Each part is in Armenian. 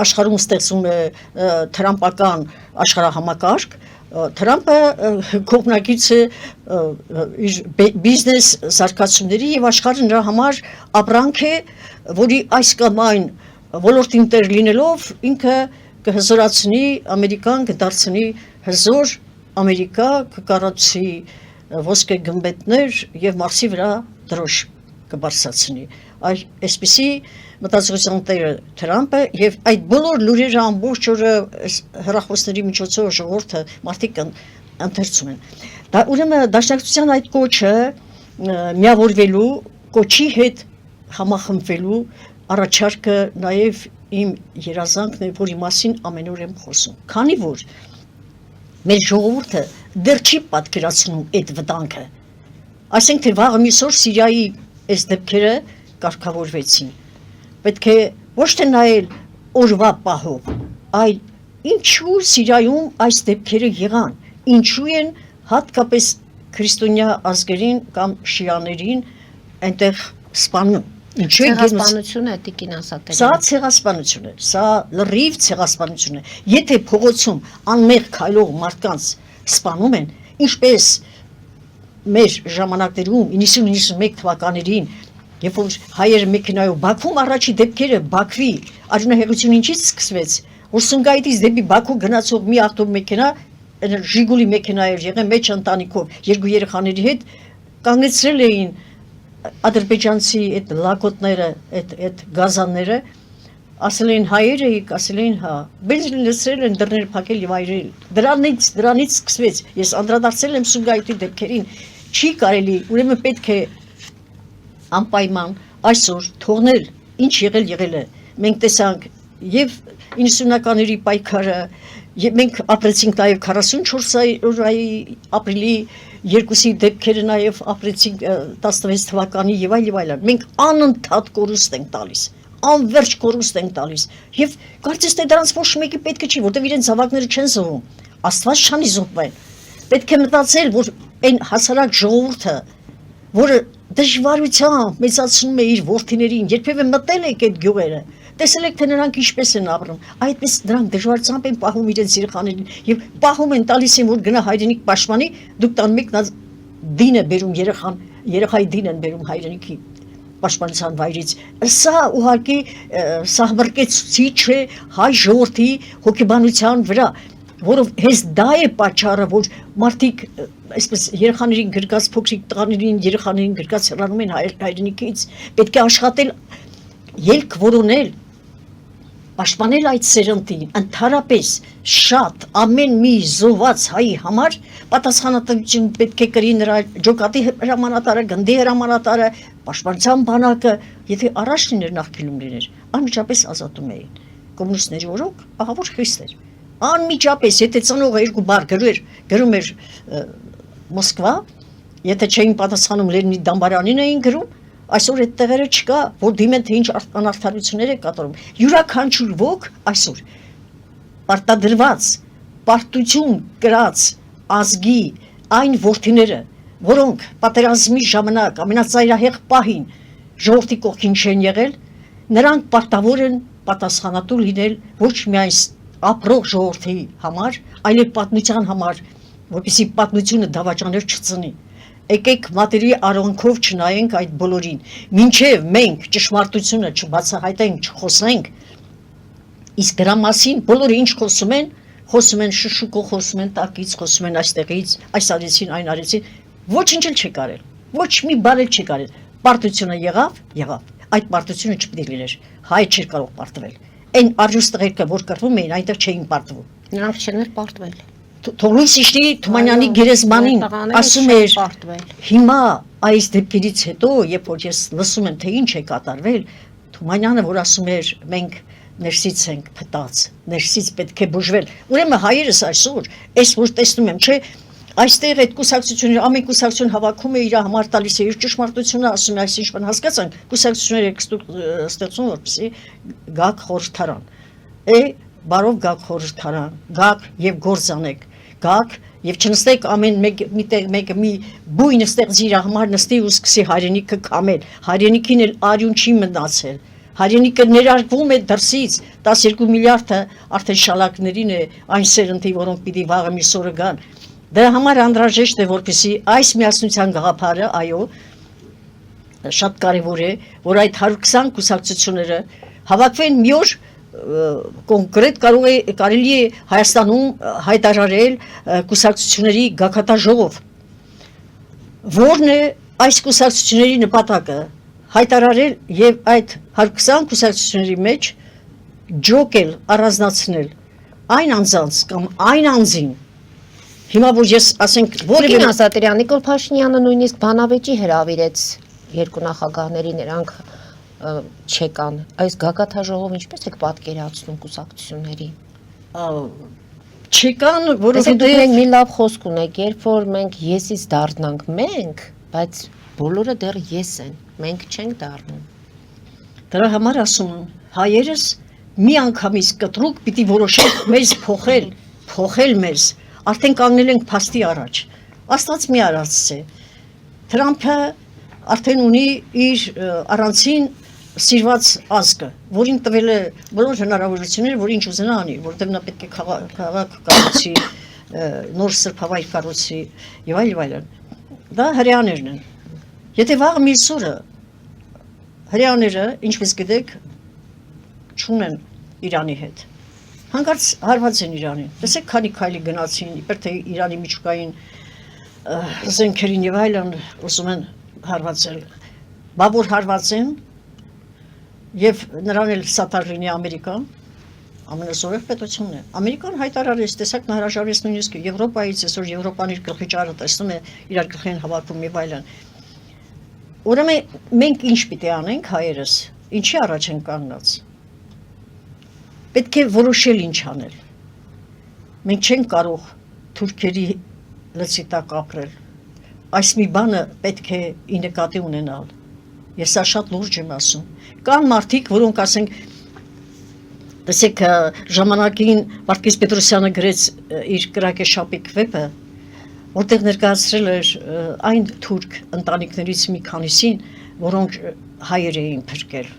աշխարհում ստեղծում է թրամպական աշխարհահամակարգ, Թրամպը կողմնակից է իր բիզնես զարգացումների եւ աշխարհը նրա համար ապրանք է, որի այս կամ այն ոլորտին տեր լինելով ինքը կհզորացնի Ամերիկան, կդարձնի հզոր Ամերիկա, կկառուցի ոսկե գմբեթներ եւ Մարսի վրա դրոշ կբարձրացնի։ Այսպիսի մտածողության տերը Թրամպը եւ այդ բոլոր լուրերը ամբողջ օրը հեռախոսների միջոցով ժողովուրդը մարդիկ ընթերցում են։ Դա ուրեմն դաշնակցության այդ կոչը միավորվելու, կոչի հետ համախմբվելու առաջարկը նաեւ իմ երազանքն է, որի մասին ամեն օր եմ խոսում։ Քանի որ մեր ժողովուրդը դեռ չի պատկերացնում այդ վտանգը, ասենք թե վաղը միսօր Սիրիայի այս դեպքերը կարգավորվեցին։ Պետք է ոչ թե նայել օրվա պահով, այլ ինչու Սիրիայում այս դեպքերը եղան, ինչու են հատկապես քրիստոնյա ազգերին կամ շիաներին այնտեղ սպանում։ Ինչու է ցեղասպանություն է Տիկին Ասատերյան։ Սա ցեղասպանություն է, սա լրիվ ցեղասպանություն է։ Եթե փողոցում անմեղ քայլող մարդկանց սպանում են, ինչպես մեր ժամանակներում 90-91 թվականներին, երբ որ հայերը մեքենայով Բաքվում առաջի դեպքերը Բաքվի արյունահեղությունը ինչից սկսվեց, որ Սումգայիթից դեպի Բաքու գնացող մի ավտոմեքենա, Ժիգուլի մեքենա էր եղել մեջ ընտանիքով, երկու երեխաների հետ կանգնեցրել էին ադրբեջանցի այդ լակոտները, այդ գազանները, ասել էին հայերը եք, ասել էին հա, բենզին լցրել են դռները փակել եւ այրել։ Դրանից սկսվեց։ Ես անդրադարձել եմ Սումգայիթի դեպքերին, չի կարելի, ուրեմն պետք է անպայման այսօր թողնել ինչ եղել է։ Մենք տեսանք եւ 90-ականների պայքարը, եւ մենք ապրեցինք նաեւ 44 օրայի ապրիլի 2-ի դեպքերը նաեւ ապրեցինք 16 թվականի եւ այլն։ Մենք անընդհատ կորուստ ենք տալիս, անverջ կորուստ ենք տալիս եւ կարծես թե դրանց ոչ մեկի պետք չի, որտեղ իրենց զավակները չեն զոհում։ Աստված չանի զոհվել։ Պետք է մտածել, որ այն հասարակ ժողովուրդը, որը դժվարությամբ մեծացնում է իր որդիներին, երբևէ մտել եք այդ գյուղերը, տեսել եք թե նրանք ինչպես են ապրում, այդպես նրանք դժվարությամբ են պահում իրենց երեխաներին եւ պահում են տալիս են որ գնա հայրենիք պաշտպանի, դուք տան մեկ դին է բերում երեխայի դին են բերում հայրենիքի պաշտպանության վայրից։ Սա ուղղակի սահմռկեցուցիչ է հայ ժողովրդի հոգեբանության վրա, որով հենց դա է պատճառը, որ մարդիկ այսպես երեխաներին գրկած փոքրիկ տղաներին, երեխաներին գրկած հեռանում են հայրենիքից, պետք է աշխատել, ելք որոնել, պաշտպանել այդ սերնդին, ընդհանրապես շատ ամեն մի զոհված հայի համար պատասխանատվություն պետք է կրի նրա ջոկատի հրամանատարը, գնդի հրամանատարը, պաշտպանության բանակը, եթե առաջ լիներ նախկինում լիներ, անմիջապես ազատում էին։ Կոմունիստների օրոք ահավոր խիստ էր։ Անմիջապես, եթե ծնողը երկու բառ գրում էր Մոսկվա, եթե չէին պատասխանում Լենինի դամբարանին էին գրում, այսօր այդ տեղերը չկա, որ դիմեն թե ինչ անարդարություններ է կատարում։ Յուրաքանչյուր ոք այսօր պարտադրված, պարտություն կրած ազգի այն որդիները, որոնք պատերազմի ժամանակ ամենածայրահեղ պահին ժողովրդի կողքին չեն եղել, նրանք պարտավոր են պատասխանատու լինել ոչ միայն ապրող ժողովրդի համար, այլև պատմության համար, որպեսզի պատմությունը դավաճաներ չծնի։ Եկեք մատերի արոնքով չնայենք այդ բոլորին, մինչև մենք ճշմարտությունը չբացահայտենք, չխոսենք, իսկ դրա մասին բոլորը ինչ խոսում են շշուկով, խոսում են տակից, խոսում են այստեղից, այս արեցին, այն արեցին, ոչինչ էլ չի կարել, ոչ մի բան էլ չի կարել, պարտությունը եղավ, այդ պարտությունը չպետք է լիներ, հայ չէր կարող պարտվել, այն արժույթ տղերքը, որ կռվում էին, այնտեղ չէին պարտվում, նրանք չեն պարտվել։ Թողնույս իշտի Թումանյանի գերեզմանին ասում էր հիմա այս դեպքերից հետո, երբ որ ես լսում եմ թե ինչ է կատարվել, Թումանյանը որ ասում էր մենք ներսից ենք փտած, ներսից պետք է բուժվել։ Ուրեմն հայերս այսօր, այս որ տեսնում եմ, չէ, այստեղ այդ կուսակցությունները, ամեն կուսակցություն հավաքում է իր համար տալիս է իր ճշմարտությունը, ասում է այսինչ բան հասկացանք, կուսակցությունները ստեղծում որպեսզի գաք խորհրդարան։ Բարով գաք խորհրդարան, գաք եւ գործանեք, գաք եւ չնստեք ամեն մեկը մի բույն ստեղծի իր համար նստի ու սկսի հայրենիքը կամել, հայրենիքին էլ արյուն չի մնացել, Հայրենիքը ներարկվում է դրսից 12 միլիարդը արդեն շալակներին է այն սերնդի, որոնք պիտի վաղը միսօրը գան։ Դրա համար անհրաժեշտ է, որպեսզի այս միասնության գաղափարը, այո, շատ կարևոր է, որ այդ 120 կուսակցությունները հավաքվեն մի օր կոնկրետ կարելի է Հայաստանում հայտարարել կուսակցությունների գագաթաժողով, որն է այս կուսակցությունների նպատակը հայտարարել եւ այդ 120 կուսակցությունների մեջ ջոկել, առանձնացնել այն անձանց կամ այն անձին, հիմա որ ես ասենք Տիկին Ասատրյան, Նիկոլ Փաշինյանը նույնիսկ բանավեճի հրավիրեց երկու նախագահների, նրանք չեկան, այս գագաթաժողով ինչպես եք պատկերացնում կուսակցությունների։ չեկան, Դուք որովհետեւ մենք մի լավ խոսք ունենք, երբ որ մենք եսից դառնանք մենք, բայց բոլորը դեռ ես են, մենք չենք դառնում։ դրա համար ասում եմ, հայերս մի անգամից կտրուկ պիտի որոշենք մեզ փոխել մեզ, արդեն կանգնել ենք փաստի առաջ։ Աստված մի արածս է։ Թրամփը արդեն ունի իր առանցին սիրված ազգը, որին տվել է բոլոր հնարավորությունները, որ ինչ ուզենա անի, որտեղ նա պետք է քաղաք կառուցի, նոր սրբավայր կառուցի եւ այլն։ Դա հрьяաներն են։ Եթե վաղ միսօրը հрьяաները, ինչպես գիտեք, չունեն Իրանի հետ։ Հանկարծ հարված են Իրանին։ Տեսեք, քանի քայլի գնացին, իբր թե Իրանի միջուկային զենքերին եւ այլն ուզում են հարվածել։ Բա որ հարված են եւ նրան էլ սատար լինի Ամերիկան, ամենազորեղ պետությունն է։ Ամերիկան հայտարարեց, տեսակ նա հրաժարվեց նույնիսկ Եվրոպայից, այսօր Եվրոպան իր գլխի ճարը տեսնում է, իրար գլխին հավաքում եւ այլն։ Ուրեմն մենք ինչ պիտի անենք հայերս, ինչի առաջ են կանգնած։ Պետք է որոշել ինչ անել։ Մենք չենք կարող թուրքերի լծի տակ ապրել։ Այս մի բանը պետք է ի նկատի ունենալ։ Ես սա շատ լուրջ եմ ասում։ Կան մարդիկ, որոնք ասենք, տեսեք, ժամանակին Վարդգես Պետրոսյանը գրեց իր կրակեշապիկ վեպը, որտեղ ներկայացրել էր այն թուրք ընտանիքներից մի քանիսին, որոնք հայեր էին փրկել։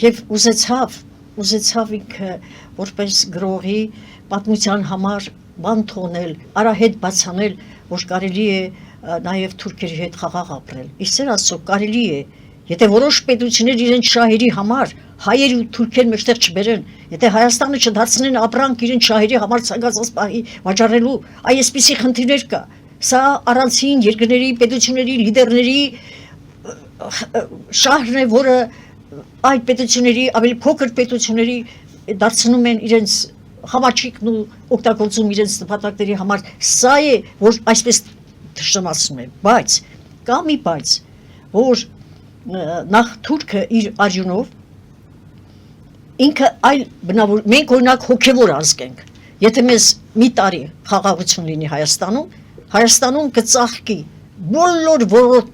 Եվ ուզեցավ ինքը որպես գրողի պատմության համար բան թողնել, արահետ բացանել, որ կարելի է նաև թուրքերի հետ խաղաղ ապրել։ Իսեր ասո կարելի է, եթե որոշ պետություններ իրենց շահերի համար հայեր ու թուրքեր մեջտեղ չբերեն, եթե Հայաստանը չդարձնեն ապրանք իրենց շահերի համար ցանկացած պահի վաճառելու, այսպիսի խնդիրներ կա։ Սա առանցին երկրների, պետությունների, լիդերների շահրն է, որը այդ պետությունների, ավելի փոքր պետությունների դարձնում են իրենց խամաչիկն ու օգտագործում իրենց նպատակների համար, սա է, որ այսպես թշնամացնում է, բայց, կա մի բայց, որ նախ թուրքը իր արյունով, ինքը այլ բնավոր, մենք օրինակ հոգևոր ազգ ենք, եթե մեզ մի տարի խաղաղություն լինի Հայաստանում կծաղկի, բոլոր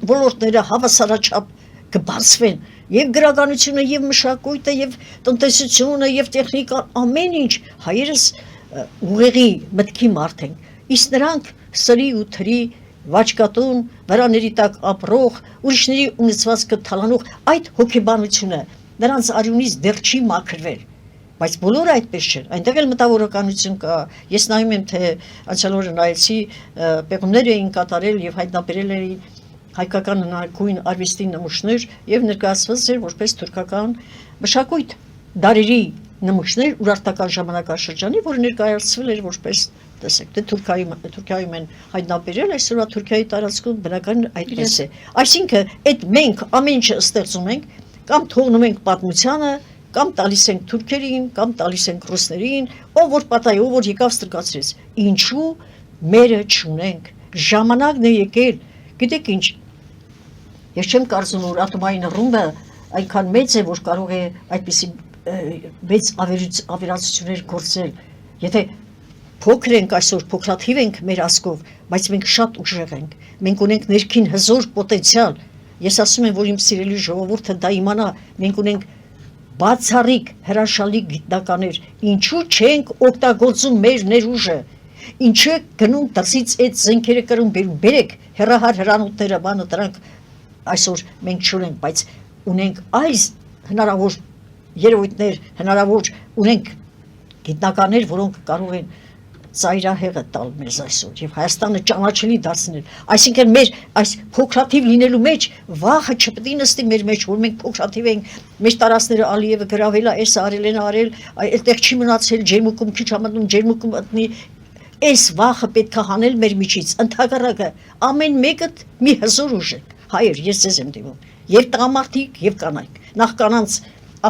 ոլորտները հավասարաչափ կբացվեն, եւ գրականությունը, եւ մշակույթը, եւ տնտեսությունը, եւ տեխնիկան, ամեն ինչ հայերս ուղեղի մտքի մարդ են։ Իսկ նրանք սրի ու թրի վաճկատուն, վրաների տակ ապրող, ուրիշների ունեցվածքը թալանող այդ հոգեբանությունը նրանց արյունից դեռ չի մաքրվել։ Բայց բոլորը այդպես չեն։ Այնտեղ էլ մտավորականություն կա։ Ես նայում եմ, թե անցյալ օրը նայեցի, պեղումներ էին կատարել եւ հայտնաբերել էին հայկական հնագույն արվեստի նմուշներ եւ ներկայացված էր որպես թուրքական մշակույթ դարերի նմուշներ ուրարտական ժամանակաշրջանի, որը ներկայացվել էր որպես, տեսեք, դե Թուրքիայում են հայտնաբերել, այսօրվա Թուրքիայի տարածքում բնական այդպես է։ Այսինքն, այդ մենք ամեն ինչը ստեղծում ենք, կամ թողնում ենք պատմությանը, կամ տալիս ենք թուրքերին, կամ տալիս ենք ռուսներին, ով որ պատահի, ով որ եկավ ստրկացրեց։ Ինչու մերը չունենք։ Ժամանակն է եկել։ Գիտեք ինչ, ես չեմ կարծում, որ ատոմային ռումբը այնքան մեծ է, որ կարող է այդպիսի մեծ ավերածություններ գործել։ Եթե փոքր ենք այսօր, փոքրաթիվ ենք մեր ազգով, բայց մենք շատ ուժեղ ենք։ Մենք ունենք ներքին հզոր պոտենցիալ։ Ես ասում եմ, որ իմ սիրելի ժողովուրդը դա իմանա, մենք ունենք բացառիկ հրաշալի գիտնականներ, ինչու չենք օգտագործում մեր ներուժը, ինչու գնում դրսից այդ զենքերը կրում բերեք, հեռահար հրանուտները, բանը դրանք այսօր մենք չունենք, բայց ունենք այս հնարավոր երևույթներ, հնարավոր ունենք գիտնականներ, որոնք կարող են ծայրահեղը տալ մեզ այսօր եւ Հայաստանը ճանաչելի դարձնել։ Այսինքն մեր այս փոքրաթիվ լինելու մեջ վախը չպետք է նստի մեր մեջ, որ մենք փոքրաթիվ ենք, մեր տարածքները Ալիևը գրավել է, այս արել են արել, այդտեղ չի մնացել, ջերմուկում քիչ համատնում, ջերմուկում մտնի։ Այս վախը պետք է հանել մեր միջից, ընդհակառակը ամեն մեկը մի հզոր ուժ է։ Հայր, ես ձեզ եմ դիմում, եւ տղամարդիկ, եւ կանայք։ Նախ կանանց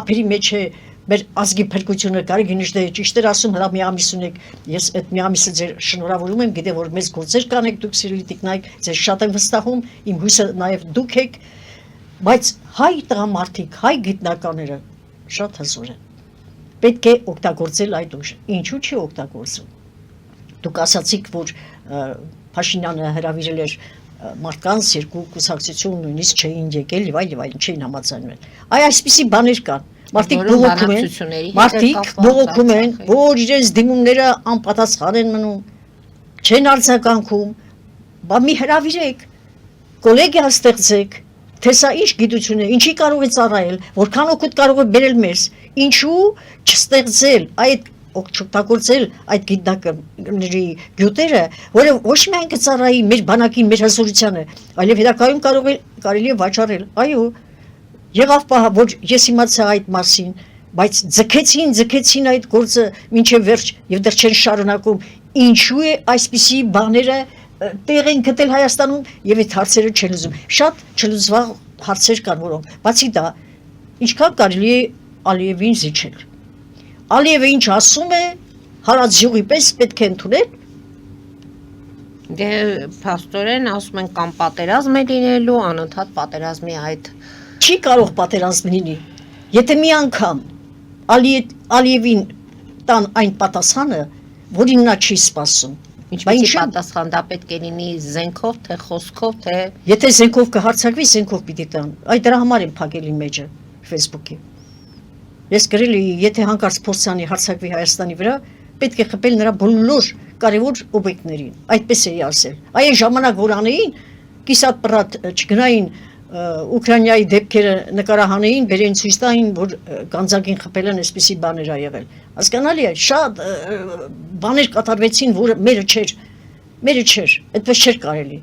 ափերի մեջ է մեր ազգի փրկությունը, Գարեգինիշը ճիշտ էր ասում, հրա մի ամիս ունեք, ես այդ մի ամիսը ձեր շնորհավորում եմ, գիտեմ, որ մեծ գործեր կանեք, դուք սիրելի տիկնայք, ձեզ շատ եմ վստահում, իմ հույսը նաեւ դուք եք, բայց հայ տղամարդիկ, հայ գիտնականները շատ հզոր են։ Պետք է օգտագործել այդ ուժը։ Ինչու՞ չի օգտագործում։ Դուք ասացիք, որ Փաշինյանը հրավիրել էր մարդկանց երկու կուսակցություն նույնիսկ չէին եկել եւ այլն չէին համաձայնվել։ Այ այսպիսի բաներ կան։ Մարդիկ բողոքում են, որ իրենց դիմումները անպատասխան են մնում, չեն արձագանքում, բա մի հրավիրեք, կոլեգիա ստեղծեք, թե սա ինչ գիտություն է, ինչի կարող է ծառայել, որքան օգուտ կարող է բերել մեզ, ինչու չստեղծել այդ օգտագործել այդ գիտնականների գյուտերը, որը ոչ միայն կծառայի մեր բանակին, մեր հզորությանը, այլև հետագայում կարելի է վաճառել։ Այո, եղավ պահը, որ ես իմացա այդ մասին, բայց ձգեցին այդ գործը մինչև վերջ եւ դեռ չեն շարունակում։ Ինչու է այսպիսի բաները տեղ են գտել Հայաստանում եւ այդ հարցերը չեն լուծում։ Շատ չլուծված հարցեր կան, որոնք բացի դա, ինչքան կարելի է Ալիևին զիջել։ Ալիևը ինչ ասում է, հարածյուղի պես պետք է ընդունել։ Դե փաստորեն ասում են կամ պատերազմ է լինելու, անընդհատ պատերազմի այդ չի կարող պատերազմ լինի։ Եթե մի անգամ Ալիևին տան այն պատասխանը, որին նա չի սպասում։ Ինչպեսի պատասխան դա պետք է լինի զենքով, թե խոսքով, թե Եթե զենքով կհարձակվի, զենքով պիտի տան։ Այդ դրա համար եմ փակել իմ մեջը Facebook-ի։ Ես գրել եմ, եթե հանկարծ փորձանի հարձակվի Հայաստանի վրա, պետք է խփել նրա բոլոր կարևոր օբյեկտներին։ Այդպես էի ասել։ Այն ժամանակ որ անեին, կիսատ պրատ չգնային Ուկրաինայի դեպքերը նկարահանեին, բերեն ցույց տային, որ Գանձակին խփել են, այսպիսի բաներ ա եղել։ Հասկանալի է, շատ բաներ կատարվեցին, որը մերը չէր, այդպես չէր կարելի։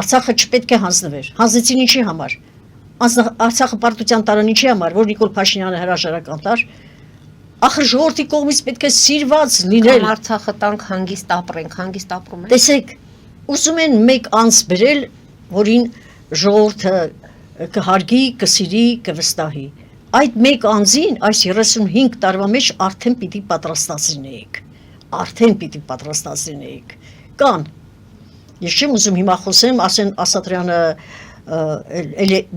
Արցախը չպետք է հանձնվեր։ Հանձնեցին ինչի համար։ Արցախը պարտության տարան ինչի համար, որ Նիկոլ Փաշինյանը հրաժարական տար, ախր ժողովրդի կողմից պետք է սիրված լինել։ Արցախը տանք հանգիստ ապրենք, հանգիստ ապրում են։ Տեսեք, ուզում են մեկ անձ բերել, որին ժողովուրդը կհարգի, կսիրի, կվստահի։ Այդ մեկ անձին այս 35 տարվա մեջ արդեն պիտի պատրաստած լինեիք։ Կան։ Ես չեմ ուզում հիմա խոսեմ, ասեն Ասատրյանը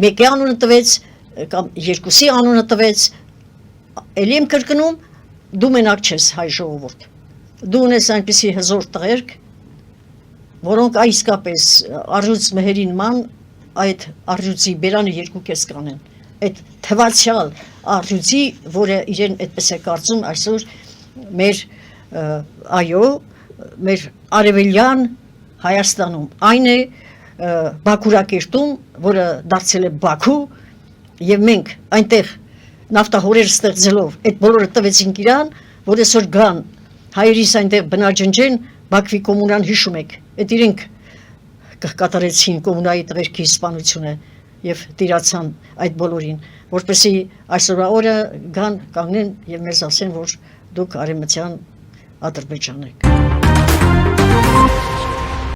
մեկի անունը տվեց, կամ երկուսի անունը տվեց, էլի եմ կրկնում, դու մենակ չես հայ ժողովուրդ։ Դու ունես այնպիսի հզոր տղերք, որոնք իսկապես արյուծ մհերի նման այդ արյուծի բերանը երկու կես կանեն։ Այդ թվացյալ արյուծի, որը իրեն այդպես է կարծում այսօր մեր արևելյան Հայաստանում, այն է Բաքուրակերտում, որը դարձել է Բաքու, եւ մենք այնտեղ նավթահորեր ստեղծելով այդ բոլորը տվեցինք իրան, որ այսօր գան հայերիս այնտեղ բնաջնջեն, Բաքվի կոմունան հիշում եք, այդ իրենք կատարեցին կոմունայի տղերքի սպանությունը եւ տիրացան այդ բոլորին, որպեսզի այսօրվա օրը գան կանգնեն եւ մեզ ասեն, որ դուք արևմտյան Ադրբեջան եք։